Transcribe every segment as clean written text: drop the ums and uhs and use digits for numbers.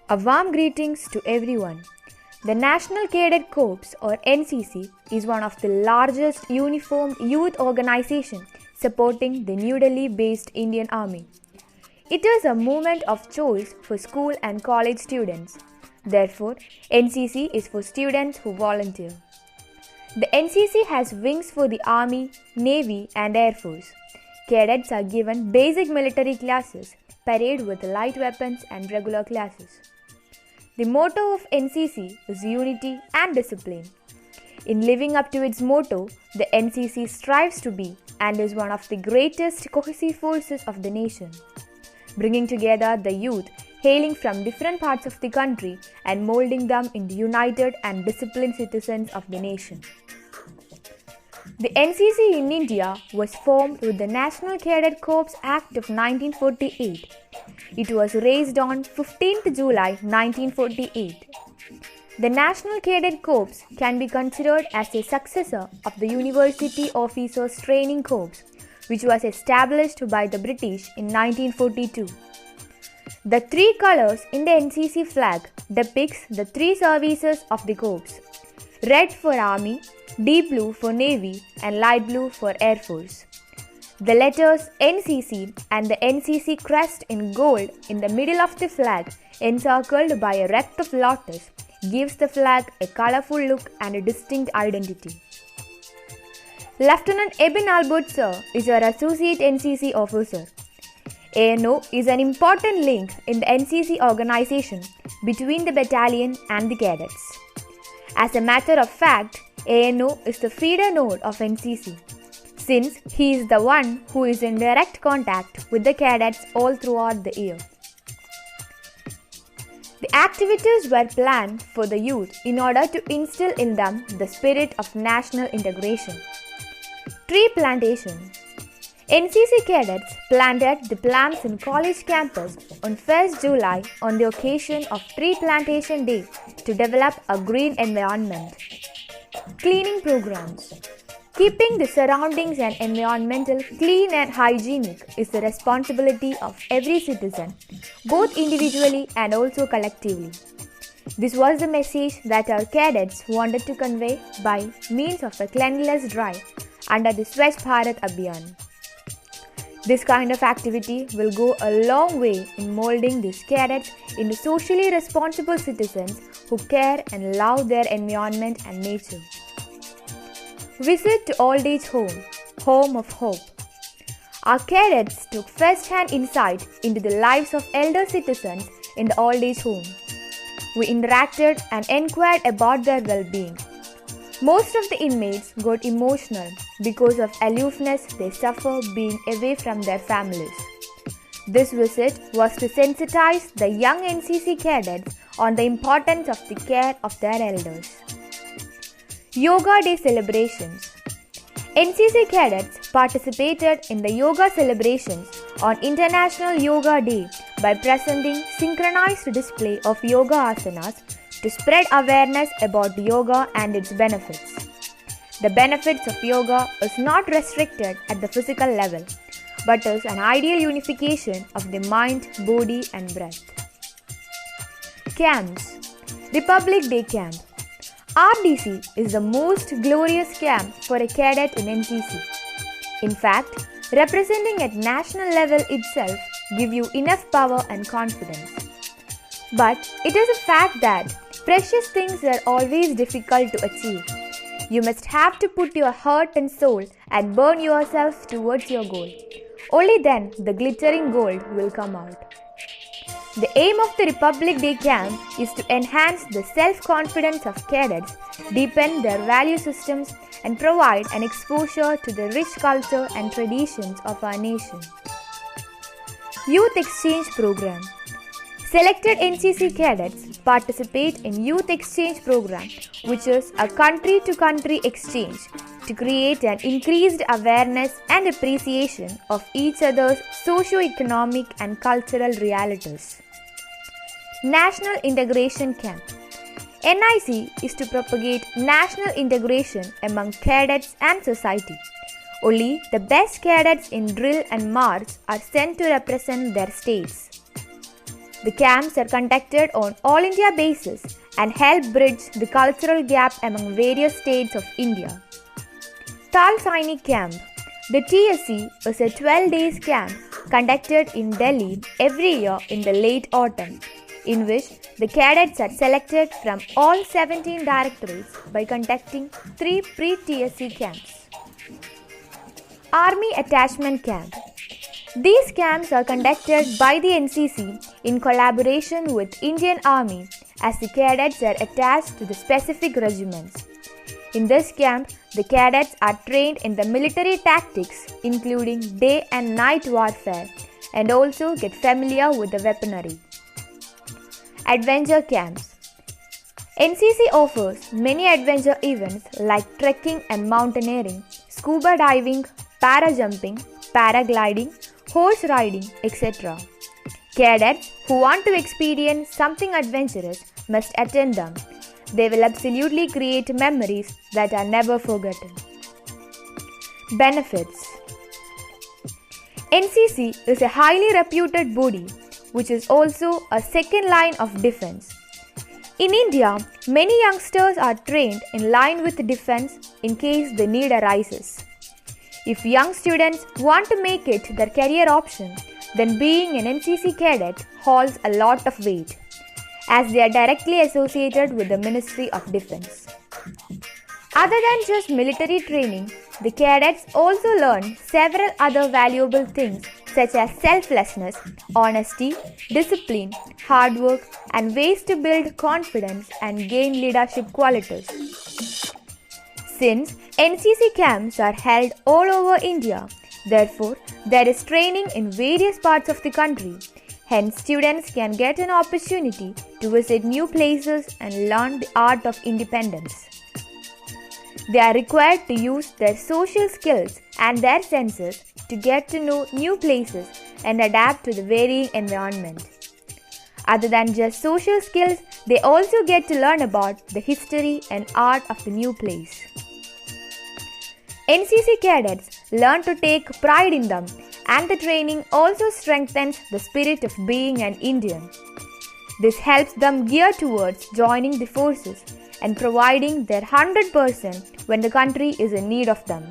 A warm greetings to everyone. The National Cadet Corps or NCC is one of the largest uniformed youth organization supporting the New Delhi based Indian Army. It is a movement of choice for school and college students. Therefore, NCC is for students who volunteer. The NCC has wings for the Army, Navy and Air Force. Cadets are given basic military classes, parade with light weapons and regular classes. The motto of NCC is unity and discipline. In living up to its motto, the NCC strives to be and is one of the greatest cohesive forces of the nation, bringing together the youth hailing from different parts of the country and molding them into united and disciplined citizens of the nation. The NCC in India was formed with the National Cadet Corps Act of 1948. It was raised on 15th July 1948. The National Cadet Corps can be considered as a successor of the University Officers Training Corps, which was established by the British in 1942. The three colors in the NCC flag depicts the three services of the corps: red for Army, deep blue for Navy and light blue for Air Force. The letters NCC and the NCC crest in gold in the middle of the flag, encircled by a wreath of lotus, gives the flag a colorful look and a distinct identity. Lieutenant Ebin Albert Sir is our associate NCC officer. ANO is an important link in the NCC organization between the battalion and the cadets. As a matter of fact, ANO is the feeder node of NCC, since he is the one who is in direct contact with the cadets all throughout the year. The activities were planned for the youth in order to instill in them the spirit of national integration. Tree plantation. NCC cadets planted the plants in college campus on 1st July on the occasion of Tree Plantation Day to develop a green environment. Cleaning programs. Keeping the surroundings and environmental clean and hygienic is the responsibility of every citizen, both individually and also collectively. This was the message that our cadets wanted to convey by means of a cleanliness drive under the Swachh Bharat Abhiyan. This kind of activity will go a long way in molding these cadets into socially responsible citizens who care and love their environment and nature. Visit to Old Age Home, Home of Hope. Our cadets took first-hand insight into the lives of elder citizens in the Old Age Home. We interacted and inquired about their well-being. Most of the inmates got emotional because of aloofness they suffer being away from their families. This visit was to sensitize the young NCC cadets on the importance of the care of their elders. Yoga Day celebrations. NCC cadets participated in the yoga celebrations on International Yoga Day by presenting synchronized display of yoga asanas to spread awareness about yoga and its benefits. The benefits of yoga is not restricted at the physical level, but is an ideal unification of the mind, body and breath. Camps. Republic Day Camp. RDC is the most glorious camp for a cadet in NCC. In fact, representing at national level itself gives you enough power and confidence. But it is a fact that precious things are always difficult to achieve. You must have to put your heart and soul and burn yourself towards your goal. Only then the glittering gold will come out. The aim of the Republic Day Camp is to enhance the self-confidence of cadets, deepen their value systems, and provide an exposure to the rich culture and traditions of our nation. Youth Exchange Program. Selected NCC cadets participate in Youth Exchange Program, which is a country-to-country exchange to create an increased awareness and appreciation of each other's socio-economic and cultural realities. National Integration Camp. NIC is to propagate national integration among cadets and society. Only the best cadets in drill and march are sent to represent their states. The camps are conducted on all India basis and help bridge the cultural gap among various states of India. Thal Sainik Camp. The TSC is a 12 days camp conducted in Delhi every year in the late autumn, in which the cadets are selected from all 17 directorates by conducting 3 pre-TSC camps. Army Attachment Camp. These camps are conducted by the NCC in collaboration with Indian Army as the cadets are attached to the specific regiments. In this camp, the cadets are trained in the military tactics including day and night warfare and also get familiar with the weaponry. Adventure Camps. NCC offers many adventure events like trekking and mountaineering, scuba diving, parajumping, paragliding, horse riding, etc. Cadets who want to experience something adventurous must attend them. They will absolutely create memories that are never forgotten. Benefits. NCC is a highly reputed body which is also a second line of defense. In India, many youngsters are trained in line with defense in case the need arises. If young students want to make it their career option, then being an NCC cadet holds a lot of weight, as they are directly associated with the Ministry of Defense. Other than just military training, the cadets also learn several other valuable things such as selflessness, honesty, discipline, hard work, and ways to build confidence and gain leadership qualities. Since NCC camps are held all over India, therefore there is training in various parts of the country. Hence, students can get an opportunity to visit new places and learn the art of independence. They are required to use their social skills and their senses to get to know new places and adapt to the varying environment. Other than just social skills, they also get to learn about the history and art of the new place. NCC cadets learn to take pride in them, and the training also strengthens the spirit of being an Indian. This helps them gear towards joining the forces and providing their 100% when the country is in need of them.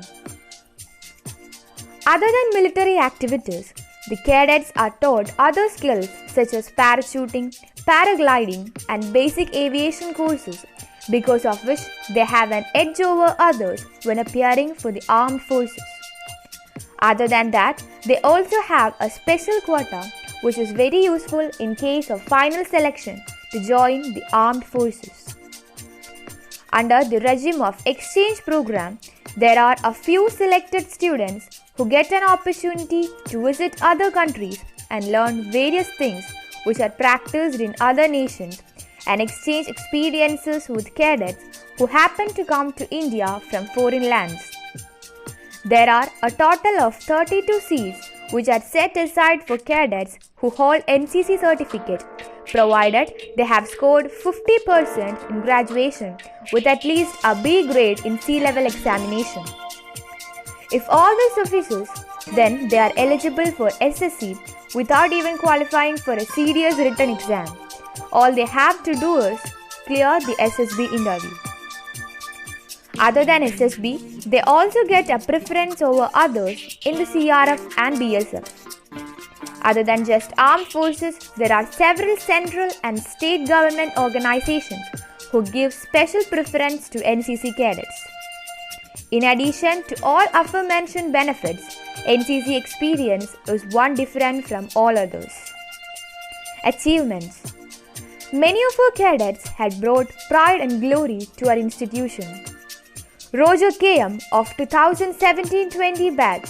Other than military activities, the cadets are taught other skills such as parachuting, paragliding, and basic aviation courses, because of which they have an edge over others when appearing for the armed forces. Other than that, they also have a special quota which is very useful in case of final selection to join the armed forces. Under the regime of exchange program, there are a few selected students who get an opportunity to visit other countries and learn various things which are practiced in other nations and exchange experiences with cadets who happen to come to India from foreign lands. There are a total of 32 seats which are set aside for cadets who hold NCC certificate, provided they have scored 50% in graduation with at least a B grade in C-level examination. If all this suffices, then they are eligible for SSC without even qualifying for a serious written exam. All they have to do is clear the SSB interview. Other than SSB, they also get a preference over others in the CRF and BSF. Other than just armed forces, there are several central and state government organizations who give special preference to NCC cadets. In addition to all aforementioned benefits, NCC experience is one different from all others. Achievements. Many of our cadets had brought pride and glory to our institution. Roger KM of 2017-20 batch,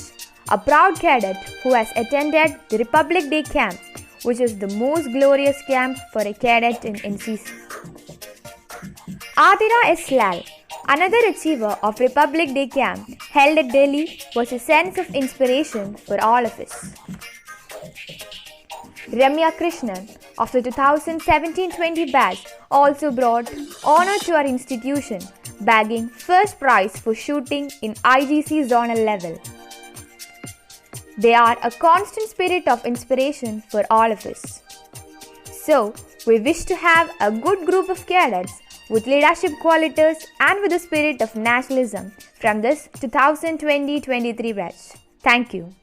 a proud cadet who has attended the Republic Day camp, which is the most glorious camp for a cadet in NCC. Adira S. Lal, another achiever of Republic Day camp held at Delhi, was a sense of inspiration for all of us. Ramya Krishnan of the 2017-20 batch also brought honor to our institution, bagging first prize for shooting in IGC zonal level. They are a constant spirit of inspiration for all of us. So, we wish to have a good group of cadets with leadership qualities and with the spirit of nationalism from this 2020-23 batch. Thank you.